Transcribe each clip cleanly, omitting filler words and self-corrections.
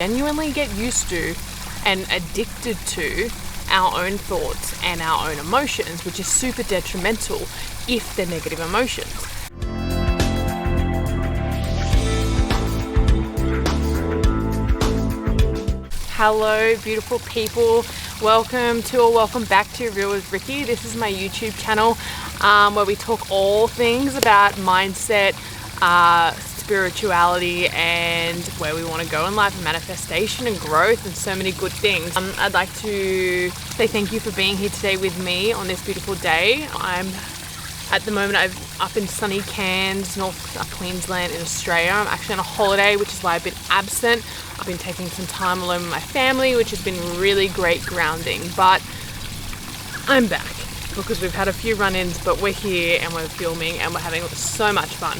Genuinely get used to and addicted to our own thoughts and our own emotions, which is super detrimental if they're negative emotions. Hello, beautiful people. Welcome back to Real with Ricky. This is my YouTube channel where we talk all things about mindset, spirituality, and where we want to go in life, and manifestation and growth and so many good things. I'd like to say thank you for being here today with me on this beautiful day. At the moment, I'm up in sunny Cairns, North Queensland in Australia. I'm actually on a holiday, which is why I've been absent. I've been taking some time alone with my family, which has been really great grounding. But I'm back because we've had a few run-ins, but we're here and we're filming and we're having so much fun.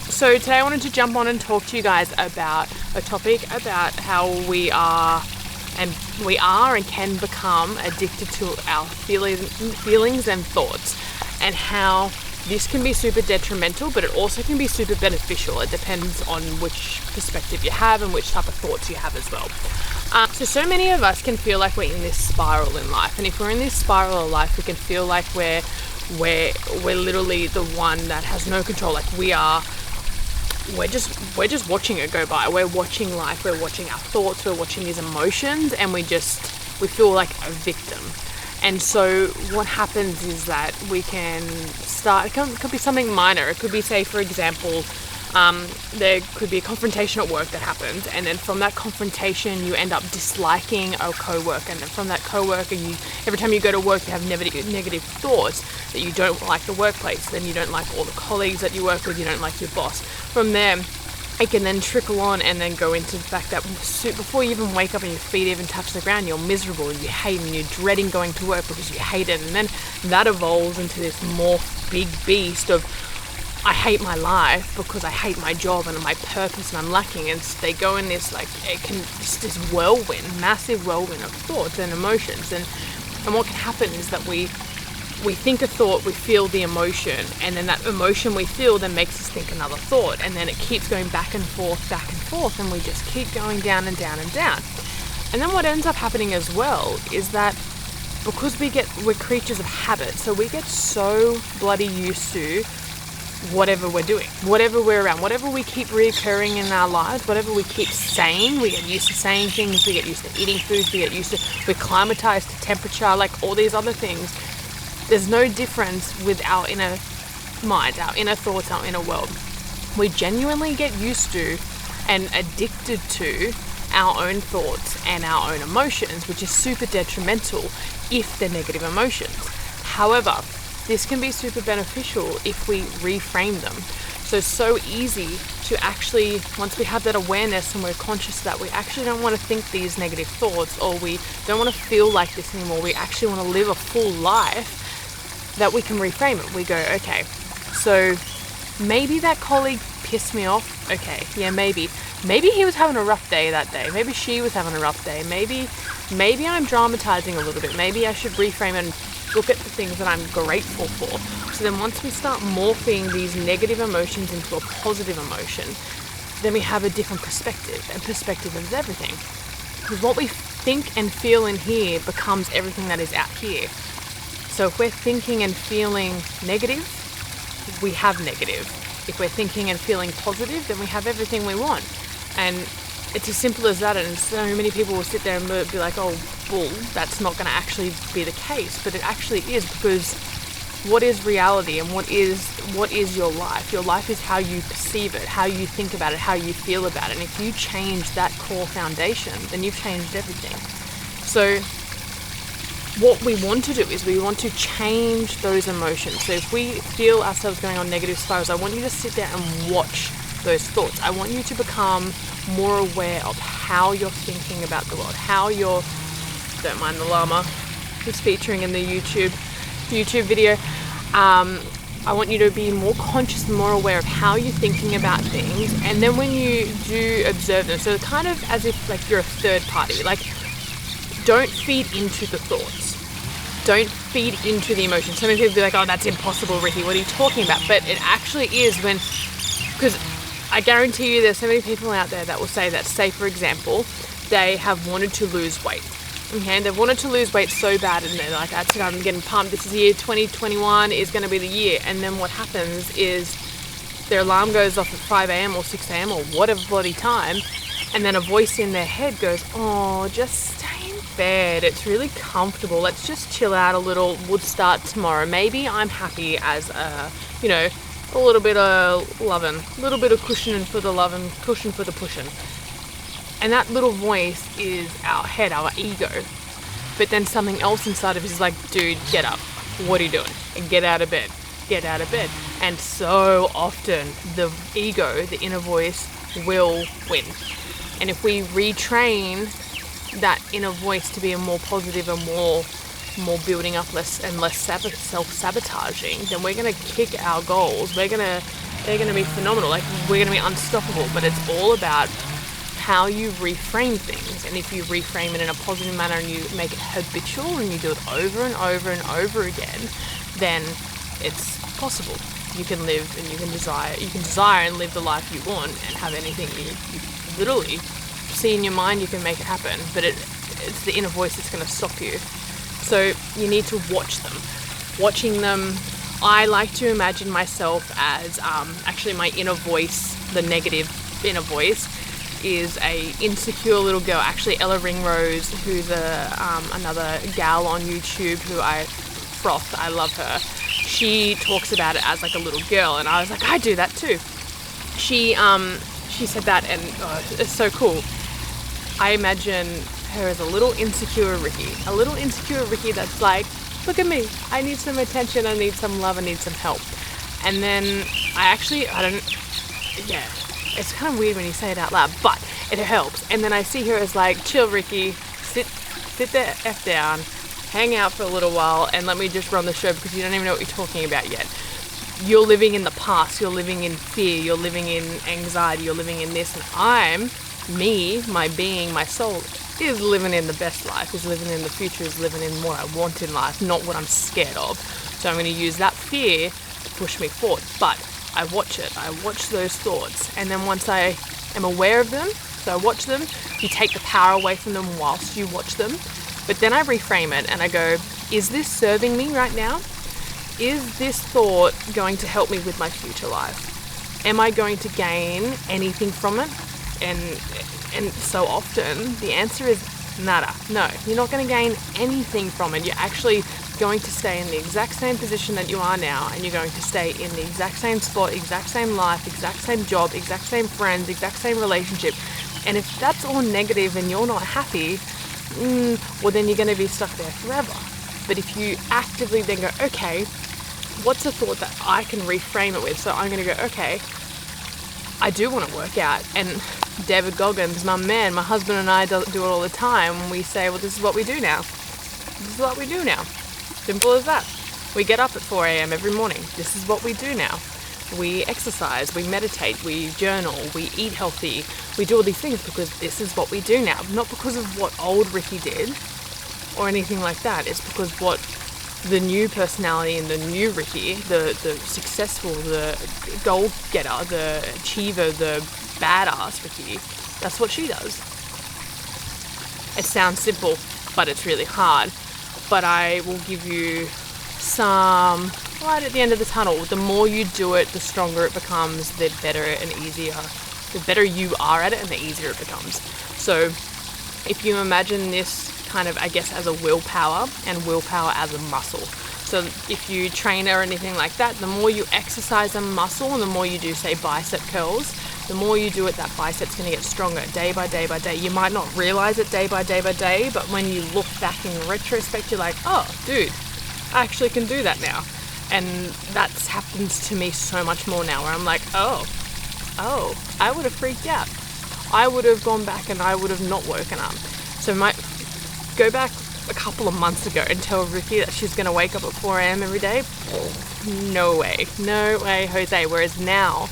So today I wanted to jump on and talk to you guys about a topic about how we are and can become addicted to our feelings and thoughts, and how this can be super detrimental, but it also can be super beneficial. It depends on which perspective you have and which type of thoughts you have as well. So many of us can feel like we're in this spiral in life, and if we're in this spiral of life, we can feel like we're literally the one that has no control. Like we're just watching it go by. We're watching life, we're watching our thoughts, we're watching these emotions, and we feel like a victim. And so what happens is that we can start, it could be something minor. It could be, say, for example, there could be a confrontation at work that happens, and then from that confrontation you end up disliking a co-worker, and then from that co-worker, every time you go to work you have negative thoughts that you don't like the workplace, then you don't like all the colleagues that you work with, you don't like your boss. From there it can then trickle on and then go into the fact that before you even wake up and your feet even touch the ground, you're miserable, you hate it, and you're dreading going to work because you hate it. And then that evolves into this more big beast of, I hate my life because I hate my job and my purpose and I'm lacking. And they go in this, like, this whirlwind, massive whirlwind of thoughts and emotions. And what can happen is that we think a thought, we feel the emotion, and then that emotion we feel then makes us think another thought, and then it keeps going back and forth, and we just keep going down and down and down. And then what ends up happening as well is that because we're creatures of habit, so we get so bloody used to whatever we're doing, whatever we're around, whatever we keep reoccurring in our lives, whatever we keep saying, we get used to saying things, we get used to eating foods, we're climatized to temperature, like all these other things. There's no difference with our inner mind, our inner thoughts, our inner world. We genuinely get used to and addicted to our own thoughts and our own emotions, which is super detrimental if they're negative emotions. However, this can be super beneficial if we reframe them. So easy to actually, once we have that awareness and we're conscious that we actually don't want to think these negative thoughts, or we don't want to feel like this anymore, we actually want to live a full life, that we can reframe it. We go, okay, so maybe that colleague pissed me off. Okay, yeah, maybe he was having a rough day that day. Maybe she was having a rough day. Maybe I'm dramatizing a little bit. Maybe I should reframe and look at the things that I'm grateful for. So then once we start morphing these negative emotions into a positive emotion, then we have a different perspective, and perspective is everything. Because what we think and feel in here becomes everything that is out here. So if we're thinking and feeling negative, we have negative. If we're thinking and feeling positive, then we have everything we want. And it's as simple as that. And so many people will sit there and be like, oh, bull, that's not going to actually be the case. But it actually is, because what is reality and what is your life? Your life is how you perceive it, how you think about it, how you feel about it. And if you change that core foundation, then you've changed everything. So what we want to do is we want to change those emotions. So if we feel ourselves going on negative spirals, I want you to sit there and watch those thoughts. I want you to become more aware of how you're thinking about the world, don't mind the llama who's featuring in the YouTube video. I want you to be more conscious and more aware of how you're thinking about things. And then when you do observe them, so kind of as if like you're a third party, like don't feed into the thoughts. Don't feed into the emotions. So many people be like, oh, that's impossible, Ricky. What are you talking about? But it actually is because I guarantee you there's so many people out there that will say that, say for example, they have wanted to lose weight. Okay, they've wanted to lose weight so bad, and they're like, that's it, I'm getting pumped, this is the year 2021 is going to be the year. And then what happens is their alarm goes off at 5 a.m. or 6 a.m. or whatever bloody time, and then a voice in their head goes, oh, just stay in bed, it's really comfortable, let's just chill out a little, we'll start tomorrow, maybe I'm happy as a, you know, a little bit of loving, a little bit of cushion for the loving, cushion for the pushing. And that little voice is our head, our ego. But then something else inside of us is like, dude, get up. What are you doing? And get out of bed. Get out of bed. And so often the ego, the inner voice, will win. And if we retrain that inner voice to be a more positive and more building up, less self-sabotaging, then we're gonna kick our goals. They're gonna be phenomenal. Like, we're gonna be unstoppable. But it's all about how you reframe things. And if you reframe it in a positive manner and you make it habitual and you do it over and over and over again, then it's possible. You can live and you can desire and live the life you want and have anything you literally see in your mind. You can make it happen, but it's the inner voice that's going to stop you. So you need to watch them. Watching them, I like to imagine myself as actually my inner voice, the negative inner voice, is a insecure little girl. Actually, Ella Ringrose, who's another gal on YouTube who I froth, I love her. She talks about it as like a little girl, and I was like, I do that too. She said that, and it's so cool. I imagine her as a little insecure Ricky that's like, look at me, I need some attention, I need some love, I need some help. And then it's kind of weird when you say it out loud, but it helps. And then I see her as like, chill Ricky, sit the F down, hang out for a little while, and let me just run the show, because you don't even know what you're talking about yet. You're living in the past, you're living in fear, you're living in anxiety, you're living in this, and my being, my soul, is living in the best life, is living in the future, is living in what I want in life, not what I'm scared of. So I'm going to use that fear to push me forward. But I watch those thoughts, and then once I am aware of them, so I watch them, you take the power away from them whilst you watch them, but then I reframe it and I go, is this serving me right now? Is this thought going to help me with my future life? Am I going to gain anything from it? And so often the answer is nada. No, you're not going to gain anything from it. You're actually going to stay in the exact same position that you are now, and you're going to stay in the exact same spot, exact same life, exact same job, exact same friends, exact same relationship. And if that's all negative and you're not happy, well, then you're going to be stuck there forever. But if you actively then go, okay, what's a thought that I can reframe it with? So I'm going to go, okay, I do want to work out. And David Goggins, my man, my husband and I do it all the time. We say, well, this is what we do now. This is what we do now. Simple as that. We get up at 4 a.m. every morning. This is what we do now. We exercise, we meditate, we journal, we eat healthy. We do all these things because this is what we do now. Not because of what old Ricky did or anything like that. It's because what the new personality and the new Ricky, the successful, the goal-getter, the achiever, the badass Ricky, that's what she does. It sounds simple, but it's really hard. But I will give you some light at the end of the tunnel. The more you do it, the stronger it becomes, the better and easier, the better you are at it, and the easier it becomes. So if you imagine this kind of, I guess, as a willpower, and willpower as a muscle. So if you train or anything like that, the more you exercise a muscle, and the more you do, say, bicep curls, the more you do it, that bicep's going to get stronger day by day by day. You might not realize it day by day by day, but when you look back in retrospect, you're like, oh, dude, I actually can do that now. And that's happened to me so much more now, where I'm like, oh, I would have freaked out. I would have gone back and I would have not woken up. So go back a couple of months ago and tell Ricky that she's going to wake up at 4 a.m. every day. No way, Jose. Whereas now,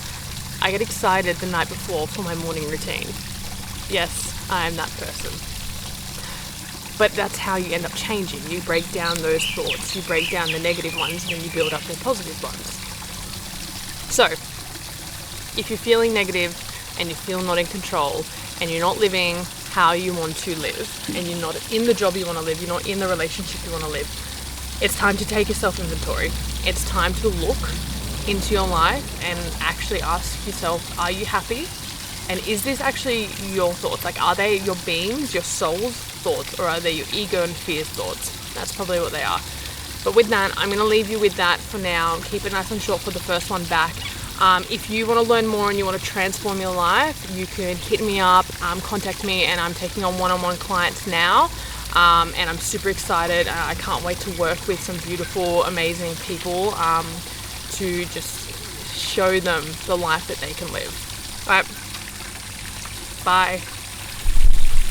I get excited the night before for my morning routine. Yes, I am that person. But that's how you end up changing. You break down those thoughts, you break down the negative ones, and then you build up the positive ones. So, if you're feeling negative and you feel not in control and you're not living how you want to live, and you're not in the job you want to live, you're not in the relationship you want to live, it's time to take a self-inventory. It's time to look into your life and actually ask yourself, are you happy? And is this actually your thoughts? Like, are they your being's, your soul's thoughts, or are they your ego and fear's thoughts? That's probably what they are. But with that, I'm going to leave you with that for now. Keep it nice and short for the first one back. If you want to learn more and you want to transform your life, you can hit me up, contact me, and I'm taking on one-on-one clients now. And I'm super excited. I can't wait to work with some beautiful, amazing people to just show them the life that they can live. All right. Bye.